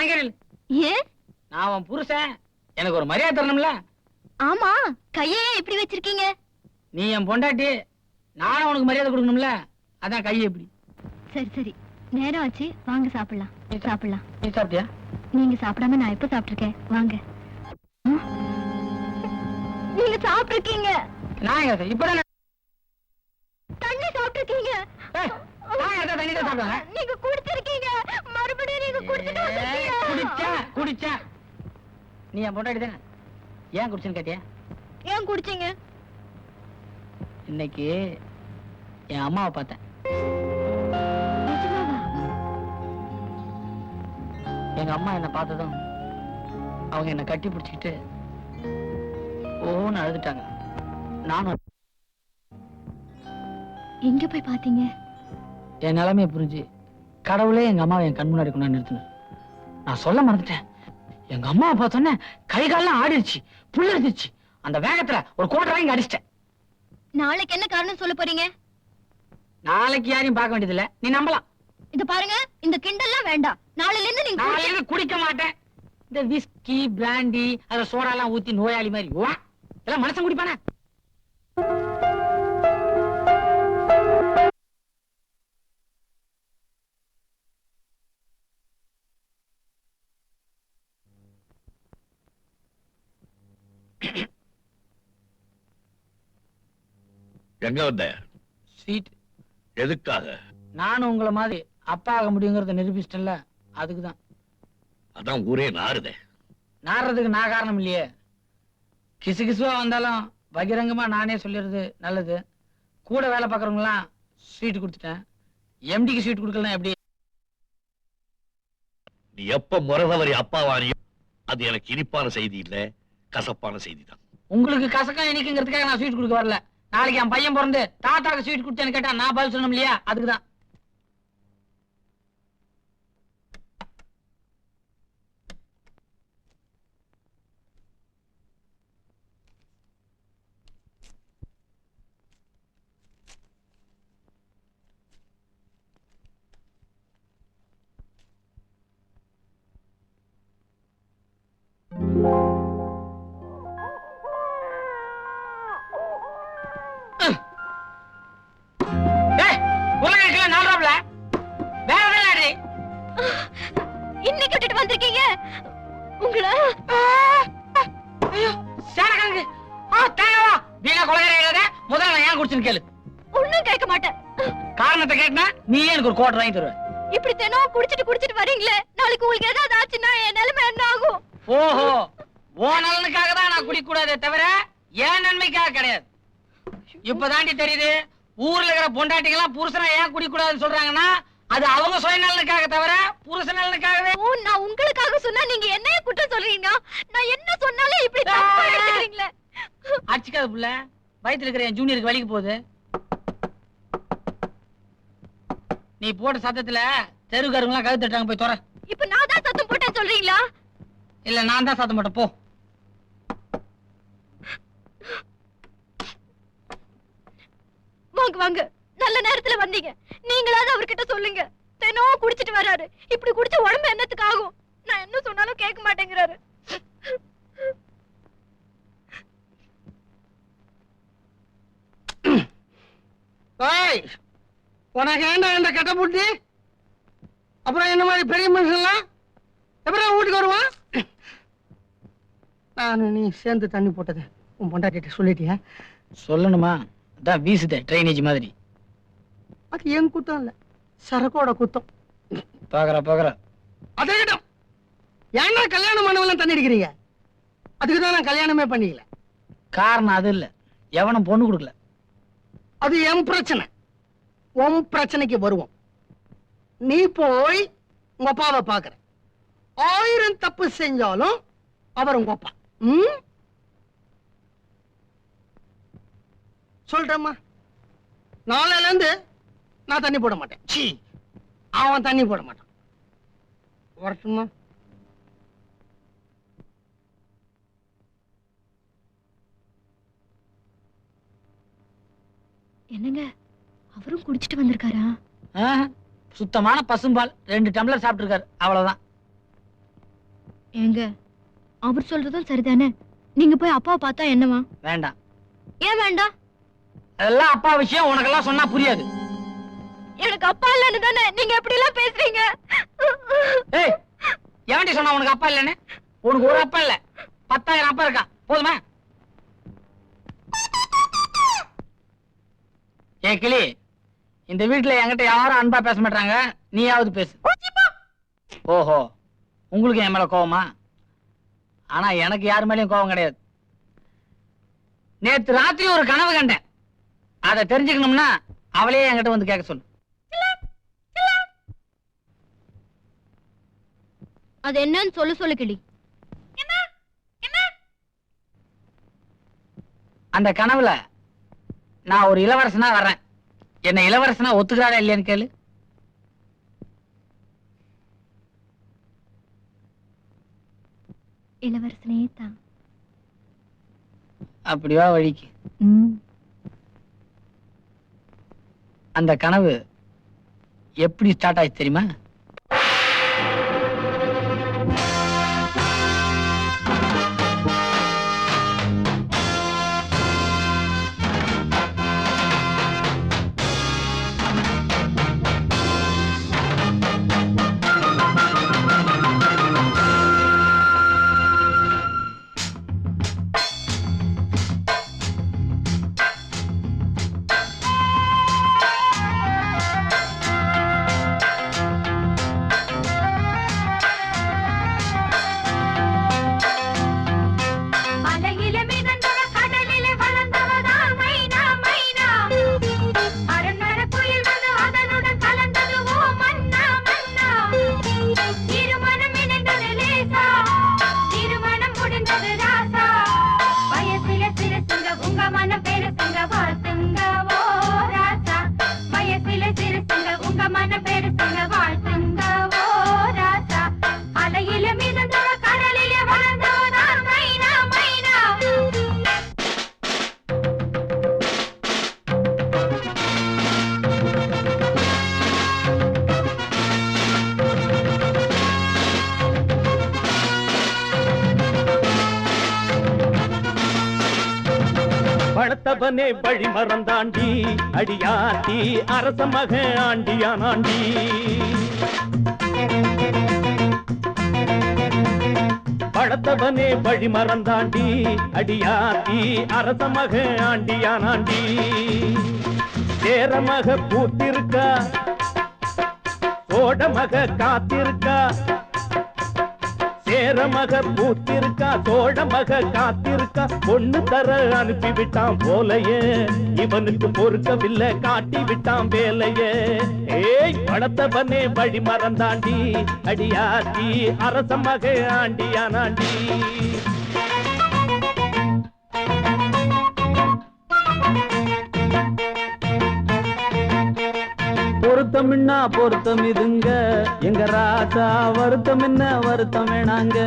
அங்க நில்லு. ஏன்? நான் உன் புருஷன், எனக்கு ஒரு மரியாதை தரணும்ல. ஆமா, கையை இப்படி வச்சிருக்கீங்க? நீ என் பொண்டாட்டி, நானும் உனக்கு மரியாதை கொடுக்கணும்ல, அதான் கையை இப்படி. சரி சரி, நேரம் ஆச்சு, வாங்க சாப்பிடலாம். சாப்பிடலாம். நீ சாப்பிட்டியா? நீங்க சாப்பிடாம நான் எப்ப சாப்பிட்டிருக்கேன்? வாங்க. நீங்க சாப்பிட்டிருக்கீங்க. நான் இப்பதான் தண்ணி சாப்பிட்டிருக்கீங்க. தண்ணி தான் சாப்பிடுவேன். நீங்க குடிச்சிருக்கீங்க, மறுபடியும் நீங்க குடிச்சிட்டு குடிச்சா நீ என் பொண்டாட்டி தானே, ஏன் குடிச்சுன்னு கேட்டியா? ஏன் குடிச்சீங்க? இன்னைக்கு என் அம்மாவை பார்த்தேன். எங்க அம்மா என்ன பார்த்ததும் அவங்க என்ன கட்டி பிடிச்சிக்கிட்டு ஓன்னு அழுதுட்டாங்க. நானும் எங்க போய் பாத்தீங்க? என் நிலைமையை புரிஞ்சு கடவுளே எங்க அம்மாவை என் கண் முன்னாடி கொண்டு நிறுத்தினேன். நான் சொல்ல மறந்துட்டேன். எங்க அம்மாவை பார்த்தோன்னே கை காலெல்லாம் ஆடிடுச்சு, புல்லரிச்சு. அந்த வேகத்துல ஒரு கோட்டை வாங்கி அடிச்சிட்டேன். நாளைக்கு என்ன காரணம் சொல்ல போறீங்க? நாளைக்கு யாரையும் பார்க்க வேண்டியதில்லை, நீ நம்பலாம். இது பாருங்க, இந்த கிண்டல்லாம் வேண்டாம். நாளையில இருந்து நீங்க நாளையில குடிக்க மாட்டேன். இந்த விஸ்கி பிராண்டி அத சோடாலாம் ஊத்தி நோயாளி மாதிரி எல்லாம் மனசன் குடிப்பானே. எங்க வந்த? ஸ்வீட். எதுக்காக? நானும் உங்களை மாதிரி அப்பா ஆக முடியுங்கிறத நிரூபிச்சிட்டேன்ல, அதுக்குதான். அதான் ஊரே நாறுதே. நாடுறதுக்கு நான் காரணம் இல்லையே. கிசு கிசுவா வந்தாலும் பகிரங்கமா நானே சொல்லிடுறது நல்லது. கூட வேலை பார்க்கறவங்களாம் ஸ்வீட் கொடுத்துட்டேன். எம்டிக்கு ஸ்வீட் கொடுக்கலாம் எப்படி? நீ எப்ப முறதவரி அப்பாவானியோ அது எனக்கு இனிப்பான செய்தி இல்ல, கசப்பான செய்தி தான். உங்களுக்கு கசக்கம் இனிக்குங்கிறதுக்காக நான் ஸ்வீட் கொடுக்க வரல. நாளைக்கு என் பையன் பிறந்து தாத்தாக்கு ஸ்வீட் கொடுத்தேன்னு கேட்டா நான் பதில் சொல்லணும் இல்லையா? அதுக்குதான். இன்னைக்கு விட்டுட்டு வந்திருக்கீங்க உங்கள. முதல்ல ஏன் குடிச்சுன்னு கேளு. ஒண்ணும் கேட்க மாட்டேன். காரணத்தை கேட்டா நீ எனக்கு ஒரு கோட்டை வாங்கி தருவ. இப்படி தினம் குடிச்சிட்டு வரீங்களே, நாளைக்கு உங்களுக்கு ஏதாவது ஆச்சுன்னா என் நிலைமை என்ன ஆகும்? ஓஹோ, ஓ நலனுக்காக தான் நான் குடிக்க கூடாதே தவிர ஏன் நன்மைக்காக கிடையாது. இப்பதாண்டி தெரியுது, ஊர்ல இருக்கிற பொண்டாட்டிகளாம் புருஷனை ஏன் குடிக்க கூடாதுன்னு சொல்றாங்கன்னா அது அவங்க சுயநலனுக்காக தவிர புருஷ நலனுக்காகவே. நான் உங்களுக்காக சொன்னா நீங்க என்னைய குற்றம் சொல்றீங்க. நான் என்ன சொன்னாலும் இப்படி தப்பா எடுத்துக்கிறீங்களே. அடிச்சுக்காத புள்ள, வயித்துல இருக்கிற என் ஜூனியருக்கு வலிக்கு போகுது. நீ போட்ட சத்தத்துல தெருக்காரங்களாம் கழுத்து தட்டாங்க, போய் தோற. இப்ப நான் தான் சத்தம் போட்டேன்னு சொல்றீங்களா? இல்ல நான் தான் சத்தம் போட்டேன், போ. வாங்க வாங்க, நல்ல நேரத்துல வந்தீங்க. நீங்களாவது அவர்கிட்ட சொல்லுங்க. தினம் குடிச்சிட்டு வராரு. இப்படி குடிச்ச உடம்பு என்னத்துக்கு ஆகும்? நான் என்ன சொன்னாலும் கேட்க மாட்டேங்கிறாரு. உனக்கு ஏண்டா இந்த கட்ட புட்டி? அப்புறம் என்ன மாதிரி பெரிய மனுஷன்லாம் எப்பறம் வீட்டுக்கு வருவான்? நான் நீ சேர்ந்து தண்ணி போட்டது உன் பொண்டாட்டிட்ட சொல்லிட்டியா? சொல்லணுமா? அதான் வீசுதே ட்ரைனேஜ் மாதிரி. அது என் குத்தம் இல்ல, சரக்கோட குத்தம். பாக்குற அதே கிட்டம் ஏன்னா கல்யாணம் பண்ணவெல்லாம் தண்ணி அடிக்கிறீங்க. அதுக்குதான் நான் கல்யாணமே பண்ணிக்கல. காரணம் அது இல்ல, எவனும் பொண்ணு கொடுக்கல. அது என் பிரச்சனை. உன் பிரச்சனைக்கு வருவோம். நீ போய் உங்க அப்பாவை பாக்குற. 1000 தப்பு செஞ்சாலும் அவர் உங்க அப்பா. சொல்றேம்மா, நாளையில இருந்து நான் தண்ணி போட மாட்டேன். சீ, அவன் தண்ணி போட மாட்டான். வரட்டுமா? என்னங்க, அவரும் குடிச்சிட்டு வந்திருக்காரா? சுத்தமான பசும்பால் 2 டம்ளர் சாப்பிட்டு இருக்காரு, அவ்வளவுதான். ஏங்க அவர் சொல்றதும் சரிதானே. நீங்க போய் அப்பாவை பார்த்தா என்னவா? வேண்டாம். ஏன் வேண்டாம்? அதெல்லாம் அப்பா விஷயம், உனக்கெல்லாம் சொன்னா புரியாது. எனக்கு அப்பா இல்லன்னு தானே நீங்க எப்படி எல்லாம் பேசுறீங்க? ஏய், எவன்டி சொன்னா உனக்கு அப்பா இல்லன்னு? உனக்கு ஒரு அப்பா இல்ல, 10,000 அப்பா இருக்கா. போதுமா? ஏ கிளி, இந்த வீட்டுல என்கிட்ட யாரும் அன்பா பேச மாட்டாங்க, நீயாவது பேசு. ஓஹோ, உங்களுக்கு என் மேல கோவமா? ஆனா எனக்கு யாரு மேலயும் கோவம் கிடையாது. நேத்து ராத்திரி ஒரு கனவு கண்டேன். அதை தெரிஞ்சுக்கணும்னா அவளே என்கிட்ட வந்து கேட்க சொல்லு. அது என்னன்னு சொல்லு கிளி. அந்த கனவுல நான் ஒரு இளவரசனா வர்றேன். என்ன இளவரசனா ஒத்துக்கிறாரா இல்லையான்னு கேளு. இளவரசனே தான். அப்படிவா வழிக்கு. அந்த கனவு எப்படி ஸ்டார்ட் ஆச்சு தெரியுமா? பழத்தவனே வழி மறந்தாண்டி, அடியாத்தி அரச மக ஆண்டியானாண்டி. பழத்தவனே வழி மறந்தாண்டி, அடியாத்தி அரச மக ஆண்டியானாண்டி. சேர மக பூத்திருக்கா, சோட மக காத்திருக்கா. சேர மக பூத்திருக்கா, சோழ மக காத்திருக்கா. பொண்ணு தர அனுப்பி விட்டான் போலையே, இவனுக்கு பொறுக்கவில்லை காட்டி விட்டான் வேலையே. ஏய், பழத்தவனே வழி மறந்தாண்டி, அடியாத்தி அரச மக ஆண்டியானாண்டி. பொருத்தம் என்ன பொருத்தம் இதுங்க, எங்க ராசா வருத்தம் என்ன வருத்தம் வேணாங்க.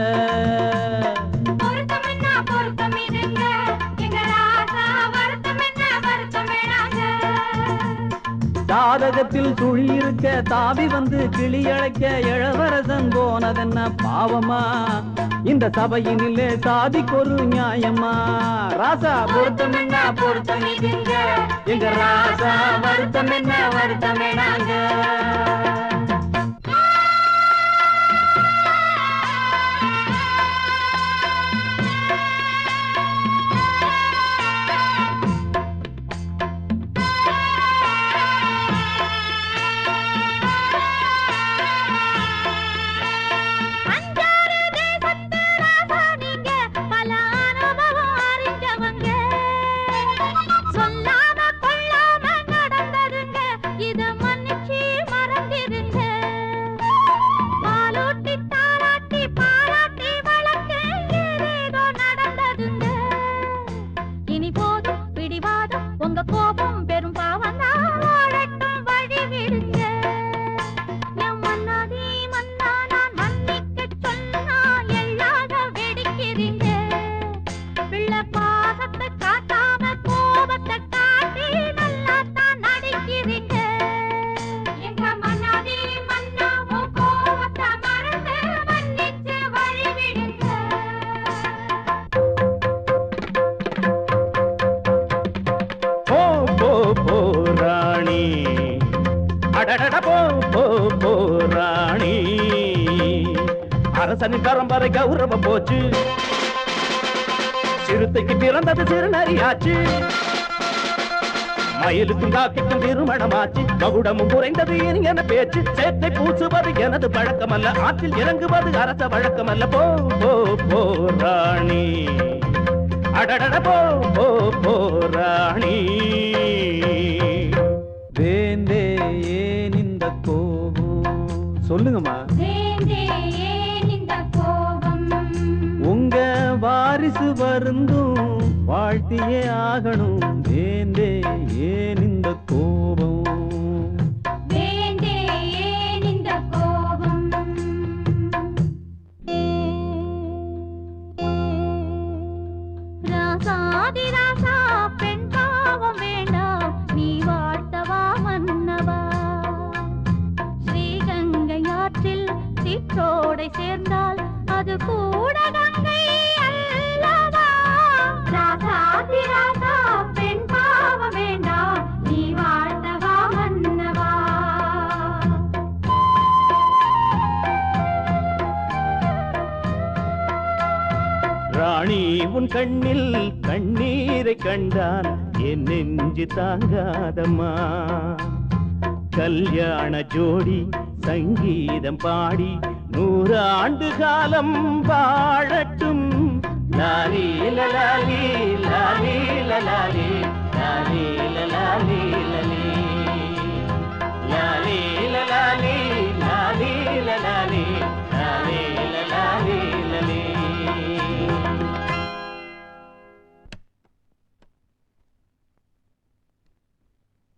ஜாதகத்தில் சுழி இருக்க தாவி வந்து கிளி அழைக்க இளவரசன் போனதென்ன பாவமா? இந்த சபையினிலே சாதிக்கொரு நியாயமா? ராசா பொருத்தம் என்ன பொருத்தம் இதுங்க, எங்க ராசா வருத்தம் என்ன வருத்தம் வேணாங்க. சொல்லாம கொள்ளாம நடந்ததுங்க, இத மன்னிச்சு மறந்திருங்க. அரசனின் பரம்பரை கௌரவம் போச்சு. சிறுத்தைக்கு பிறந்தது சிறுநரியாச்சு. மயிலுக்கும் காக்கைக்கும் திருமணமாச்சு. மகுடமும் குறைந்தது இனியன பேச்சு. சேத்தை பூசுவது எனது பழக்கமல்ல, ஆற்றில் இறங்குவது அரச வழக்கமல்ல. போ போ போ ராணி, அடடட போ போ போ ராணி. வேந்தே ஏன் இந்த கோபம் சொல்லுங்கம்மா. உங்க வாரிசு வருந்தும் வாழ்த்தியே ஆகணும். வேந்தே ஏன் இந்த கோபம். ராசாதிராசா பெண் பாவம் வேண்டாம், நீ வாழ்த்தவா மன்னவா. ஸ்ரீகங்கை ஆற்றில் சிற்றோடை சேர்ந்தால் அது கூட கங்கை அல்லவா. ராசாதிராசா பெண் பாவம் வேண்டாம், நீ வாழ்த்தவா மன்னவா. ராணி உன் கண்ணில் கண்ணீரை கண்டால் என் நெஞ்சு தாங்காதம்மா. கல்யாண ஜோடி சங்கீதம் பாடி 100 ஆண்டு காலம் வாழட்டும். லாலி லலாலி லாலி லலாலி லாலி லலாலி லலி லாலி லலாலி லாலி லலாலி